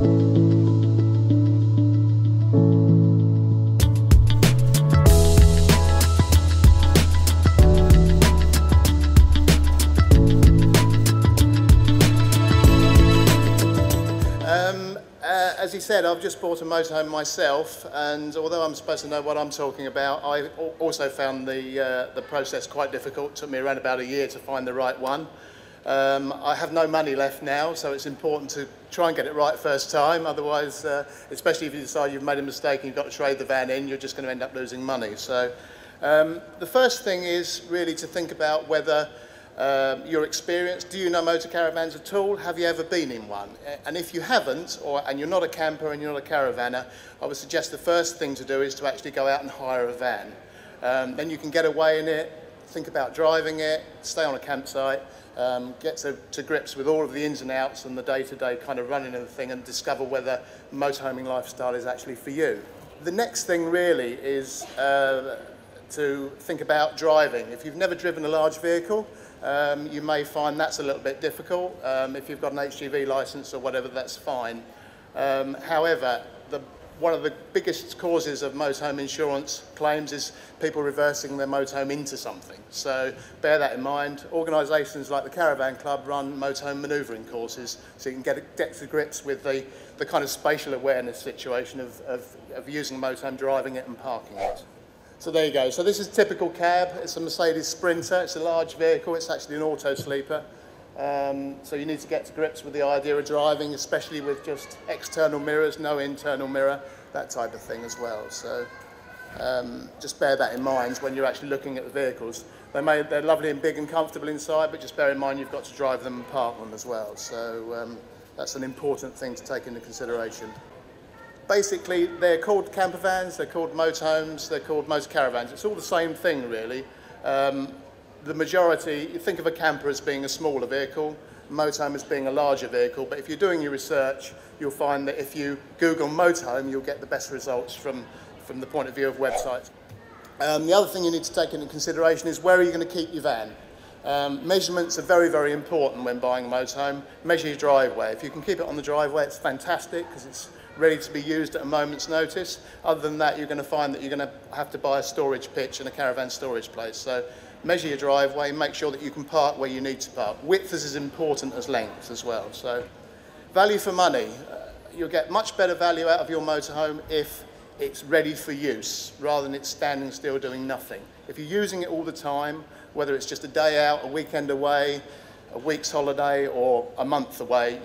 As he said, I've just bought a motorhome myself, and although I'm supposed to know what I'm talking about, I also found the process quite difficult. It took me around about a year to find the right one. I have no money left now, so it's important to try and get it right first time. Otherwise, especially if you decide you've made a mistake and you've got to trade the van in, you're just going to end up losing money. So the first thing is really to think about whether your experience. Do you know motor caravans at all? Have you ever been in one? And if you haven't, and you're not a camper and you're not a caravaner, I would suggest the first thing to do is to actually go out and hire a van. Then you can get away in it, think about driving it, stay on a campsite, get to grips with all of the ins and outs and the day-to-day kind of running of the thing, and discover whether motorhoming lifestyle is actually for you. The next thing really is to think about driving. If you've never driven a large vehicle, you may find that's a little bit difficult. If you've got an HGV license or whatever, that's fine. However, one of the biggest causes of motorhome insurance claims is people reversing their motorhome into something. So bear that in mind. Organisations like the Caravan Club run motorhome manoeuvring courses, so you can get to grips with the kind of spatial awareness situation of using a motorhome, driving it and parking it. So there you go. So this is a typical cab. It's a Mercedes Sprinter. It's a large vehicle. It's actually an auto sleeper. So you need to get to grips with the idea of driving, especially with just external mirrors, no internal mirror, that type of thing as well. So just bear that in mind when you're actually looking at the vehicles. They're lovely and big and comfortable inside, but just bear in mind you've got to drive them and park them as well. So that's an important thing to take into consideration. Basically, they're called camper vans, they're called motorhomes, they're called motor caravans. It's all the same thing, really. The majority, you think of a camper as being a smaller vehicle, a motorhome as being a larger vehicle, but if you're doing your research, you'll find that if you Google motorhome, you'll get the best results from the point of view of websites. The other thing you need to take into consideration is where are you going to keep your van? Measurements are very, very important when buying a motorhome. Measure your driveway. If you can keep it on the driveway, it's fantastic because it's ready to be used at a moment's notice. Other than that, you're going to find that you're going to have to buy a storage pitch and a caravan storage place. So measure your driveway, make sure that you can park where you need to park. Width is as important as length as well. So value for money. You'll get much better value out of your motorhome if it's ready for use rather than it's standing still doing nothing. If you're using it all the time, whether it's just a day out, a weekend away, a week's holiday or a month away,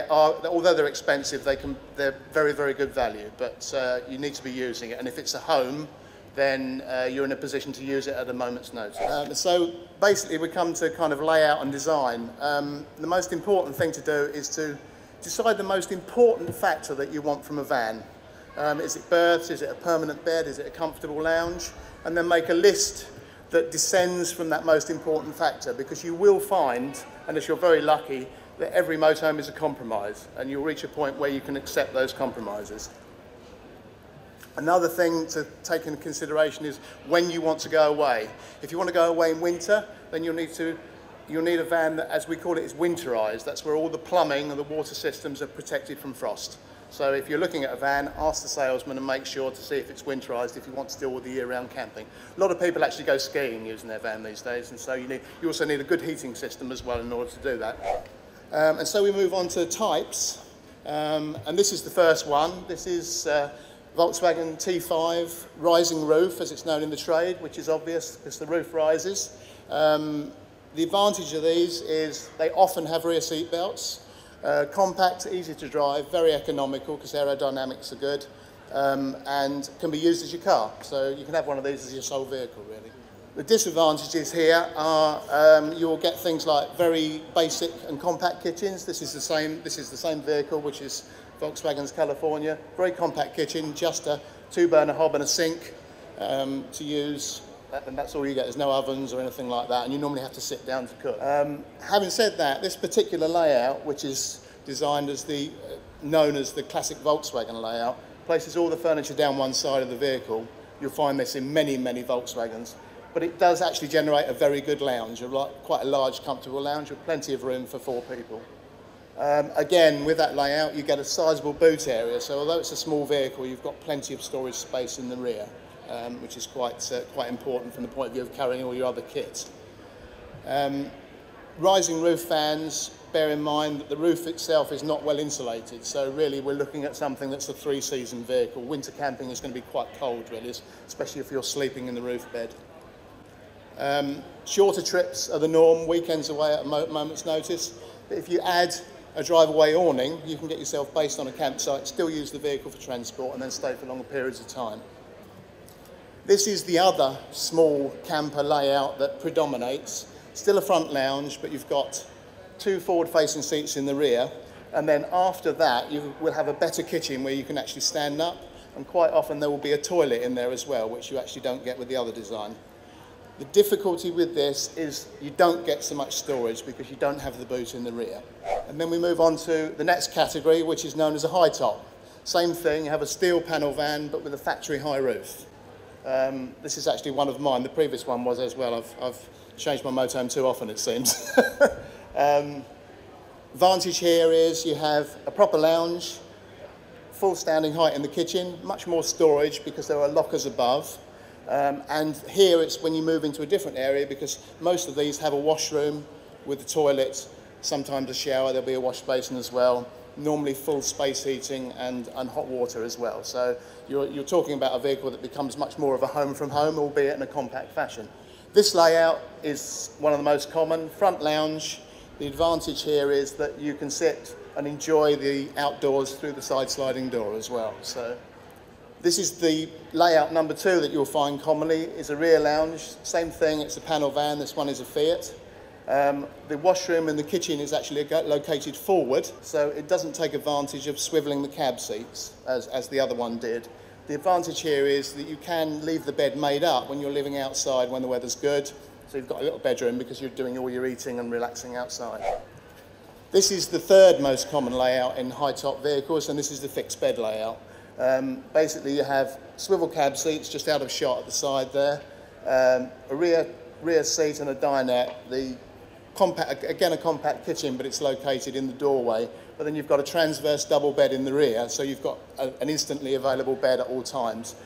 although they're expensive, they're very, very good value, but you need to be using it. And if it's a home, then you're in a position to use it at a moment's notice. So basically we come to kind of layout and design. The most important thing to do is to decide the most important factor that you want from a van. Is it berths, is it a permanent bed, is it a comfortable lounge? And then make a list that descends from that most important factor, because you will find, unless you're very lucky, that every motorhome is a compromise, and you'll reach a point where you can accept those compromises. Another thing to take into consideration is when you want to go away. If you want to go away in winter, then you'll need a van that, as we call it, is winterized. That's where all the plumbing and the water systems are protected from frost. So if you're looking at a van, ask the salesman and make sure to see if it's winterized if you want to deal with the year-round camping. A lot of people actually go skiing using their van these days, and so you also need a good heating system as well in order to do that. And so we move on to types, and this is the first one. This is Volkswagen T5 rising roof, as it's known in the trade, which is obvious because the roof rises. The advantage of these is they often have rear seat belts. Compact, easy to drive, very economical because aerodynamics are good, and can be used as your car. So you can have one of these as your sole vehicle, really. The disadvantages here are you'll get things like very basic and compact kitchens. This is the same vehicle, which is Volkswagen's California. Very compact kitchen, just a 2-burner hob and a sink to use. And that's all you get. There's no ovens or anything like that, and you normally have to sit down to cook. Having said that, this particular layout, which is designed as known as the classic Volkswagen layout, places all the furniture down one side of the vehicle. You'll find this in many, many Volkswagens, but it does actually generate a very good lounge, quite a large, comfortable lounge with plenty of room for 4 people. Again, with that layout, you get a sizable boot area. So although it's a small vehicle, you've got plenty of storage space in the rear, which is quite important from the point of view of carrying all your other kit. Rising roof fans, bear in mind that the roof itself is not well insulated. So really, we're looking at something that's a 3-season vehicle. Winter camping is going to be quite cold, really, especially if you're sleeping in the roof bed. Shorter trips are the norm, weekends away at a moment's notice. But if you add a drive-away awning, you can get yourself based on a campsite, still use the vehicle for transport, and then stay for longer periods of time. This is the other small camper layout that predominates. Still a front lounge, but you've got 2 forward-facing seats in the rear, and then after that you will have a better kitchen where you can actually stand up, and quite often there will be a toilet in there as well, which you actually don't get with the other design. The difficulty with this is you don't get so much storage because you don't have the boot in the rear. And then we move on to the next category, which is known as a high top. Same thing, you have a steel panel van, but with a factory high roof. This is actually one of mine. The previous one was as well. I've changed my motorhome too often, it seems. Advantage here is you have a proper lounge, full standing height in the kitchen, much more storage because there are lockers above. And here it's when you move into a different area, because most of these have a washroom with a toilet, sometimes a shower, there'll be a wash basin as well, normally full space heating and hot water as well. So you're talking about a vehicle that becomes much more of a home from home, albeit in a compact fashion. This layout is one of the most common, front lounge. The advantage here is that you can sit and enjoy the outdoors through the side sliding door as well. So this is the layout number 2 that you'll find commonly, is a rear lounge. Same thing, it's a panel van, this one is a Fiat. The washroom and the kitchen is actually located forward, so it doesn't take advantage of swivelling the cab seats as the other one did. The advantage here is that you can leave the bed made up when you're living outside when the weather's good. So you've got a little bedroom because you're doing all your eating and relaxing outside. This is the 3rd most common layout in high-top vehicles, and this is the fixed bed layout. Basically, you have swivel cab seats just out of shot at the side there, a rear seat and a dinette. The again a compact kitchen, but it's located in the doorway. But then you've got a transverse double bed in the rear, so you've got an instantly available bed at all times.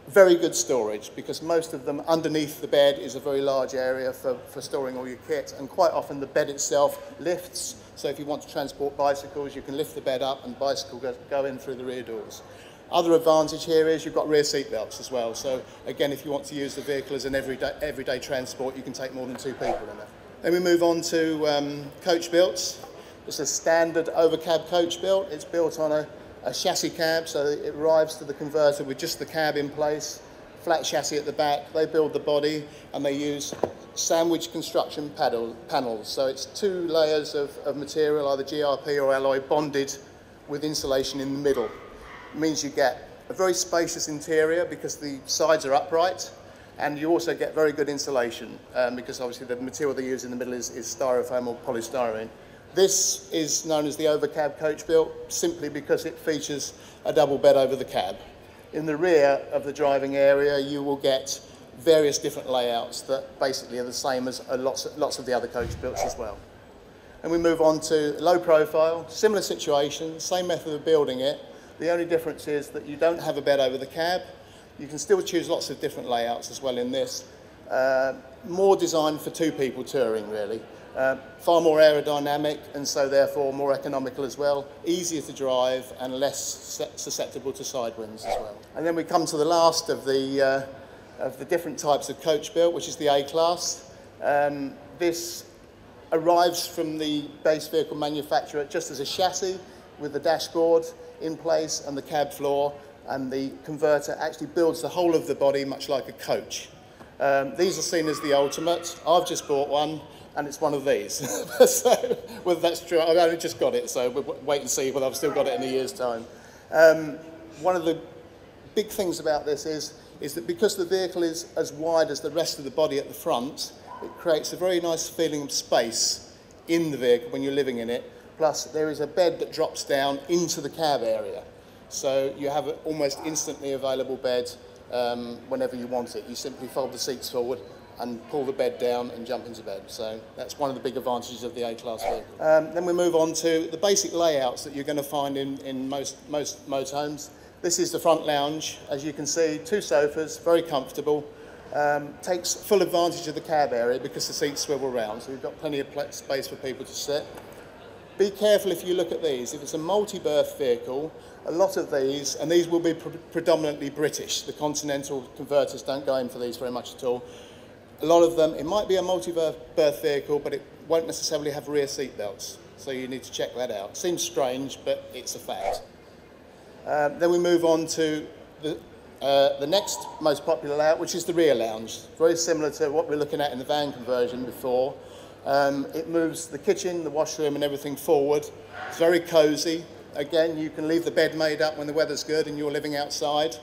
Very good storage, because most of them underneath the bed is a very large area for storing all your kit, and quite often the bed itself lifts, so if you want to transport bicycles you can lift the bed up and bicycle go in through the rear doors. Other advantage here is you've got rear seat belts as well, so again if you want to use the vehicle as an everyday transport, you can take more than 2 people in it. Then we move on to coach builts. It's a standard Overcab coach built. It's built on a chassis cab, so it arrives to the converter with just the cab in place, flat chassis at the back. They build the body and they use sandwich construction panels. So it's 2 layers of material, either GRP or alloy, bonded with insulation in the middle. It means you get a very spacious interior because the sides are upright, and you also get very good insulation because obviously the material they use in the middle is styrofoam or polystyrene. This is known as the Overcab coach built simply because it features a double bed over the cab. In the rear of the driving area you will get various different layouts that basically are the same as lots of the other coach builts as well. And we move on to low profile, similar situation, same method of building it. The only difference is that you don't have a bed over the cab. You can still choose lots of different layouts as well in this. More designed for 2 people touring really. Far more aerodynamic and so therefore more economical as well, easier to drive and less susceptible to side winds as well. And then we come to the last of the different types of coach built, which is the A-Class. This arrives from the base vehicle manufacturer just as a chassis with the dashboard in place and the cab floor, and the converter actually builds the whole of the body much like a coach. These are seen as the ultimate. I've just bought one and it's one of these. So whether that's true, I've only just got it, so we'll wait and see whether I've still got it in a year's time. One of the big things about this is that because the vehicle is as wide as the rest of the body at the front, it creates a very nice feeling of space in the vehicle when you're living in it. Plus there is a bed that drops down into the cab area. So you have an almost instantly available bed whenever you want it. You simply fold the seats forward and pull the bed down and jump into bed. So that's one of the big advantages of the A-Class vehicle. Then we move on to the basic layouts that you're going to find in most motorhomes. This is the front lounge. As you can see, 2 sofas, very comfortable. Takes full advantage of the cab area because the seats swivel round, so we've got plenty of space for people to sit. Be careful if you look at these. If it's a multi-berth vehicle, a lot of these, and these will be predominantly British. The Continental converters don't go in for these very much at all. A lot of them, it might be a multi-berth vehicle, but it won't necessarily have rear seat belts. So you need to check that out. Seems strange, but it's a fact. Then we move on to the next most popular layout, which is the rear lounge. Very similar to what we're looking at in the van conversion before. It moves the kitchen, the washroom and everything forward. It's very cosy. Again, you can leave the bed made up when the weather's good and you're living outside.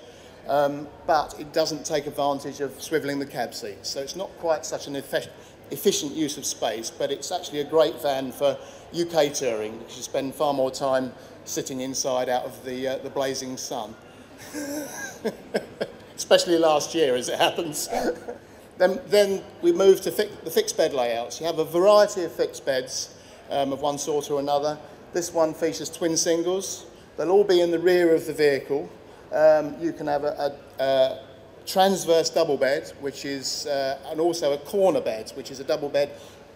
But it doesn't take advantage of swivelling the cab seat. So it's not quite such an efficient use of space, but it's actually a great van for UK touring, because you spend far more time sitting inside out of the blazing sun. Especially last year, as it happens. Then we move to the fixed bed layouts. You have a variety of fixed beds of one sort or another. This one features twin singles. They'll all be in the rear of the vehicle. You can have a transverse double bed, which is, and also a corner bed, which is a double bed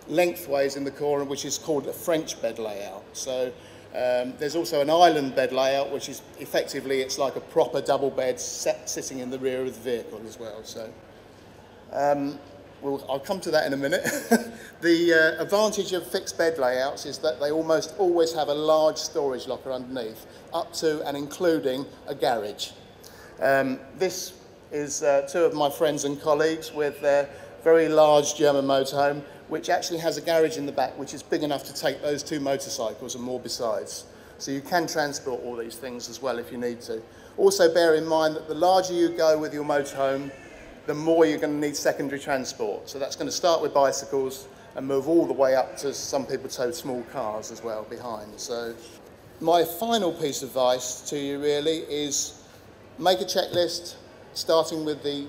lengthways in the corner, which is called a French bed layout. So there's also an island bed layout, which is effectively, it's like a proper double bed sitting in the rear of the vehicle as well. So I'll come to that in a minute. The advantage of fixed bed layouts is that they almost always have a large storage locker underneath, up to and including a garage. This is 2 of my friends and colleagues with their very large German motorhome, which actually has a garage in the back which is big enough to take those 2 motorcycles and more besides. So you can transport all these things as well if you need to. Also bear in mind that the larger you go with your motorhome, the more you're going to need secondary transport. So that's going to start with bicycles and move all the way up to, some people tow small cars as well behind. So my final piece of advice to you really is make a checklist, starting with the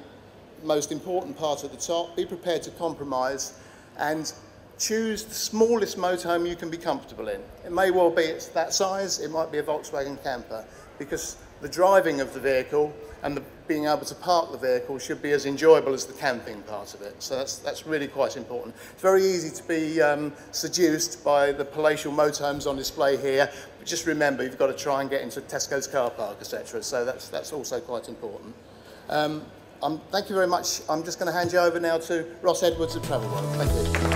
most important part at the top. Be prepared to compromise and choose the smallest motorhome you can be comfortable in. It may well be it's that size, it might be a Volkswagen camper, because the driving of the vehicle and being able to park the vehicle should be as enjoyable as the camping part of it. So that's really quite important. It's very easy to be seduced by the palatial motorhomes on display here, but just remember you've got to try and get into Tesco's car park, etc. So that's also quite important. Thank you very much. I'm just going to hand you over now to Ross Edwards of Travel World. Thank you.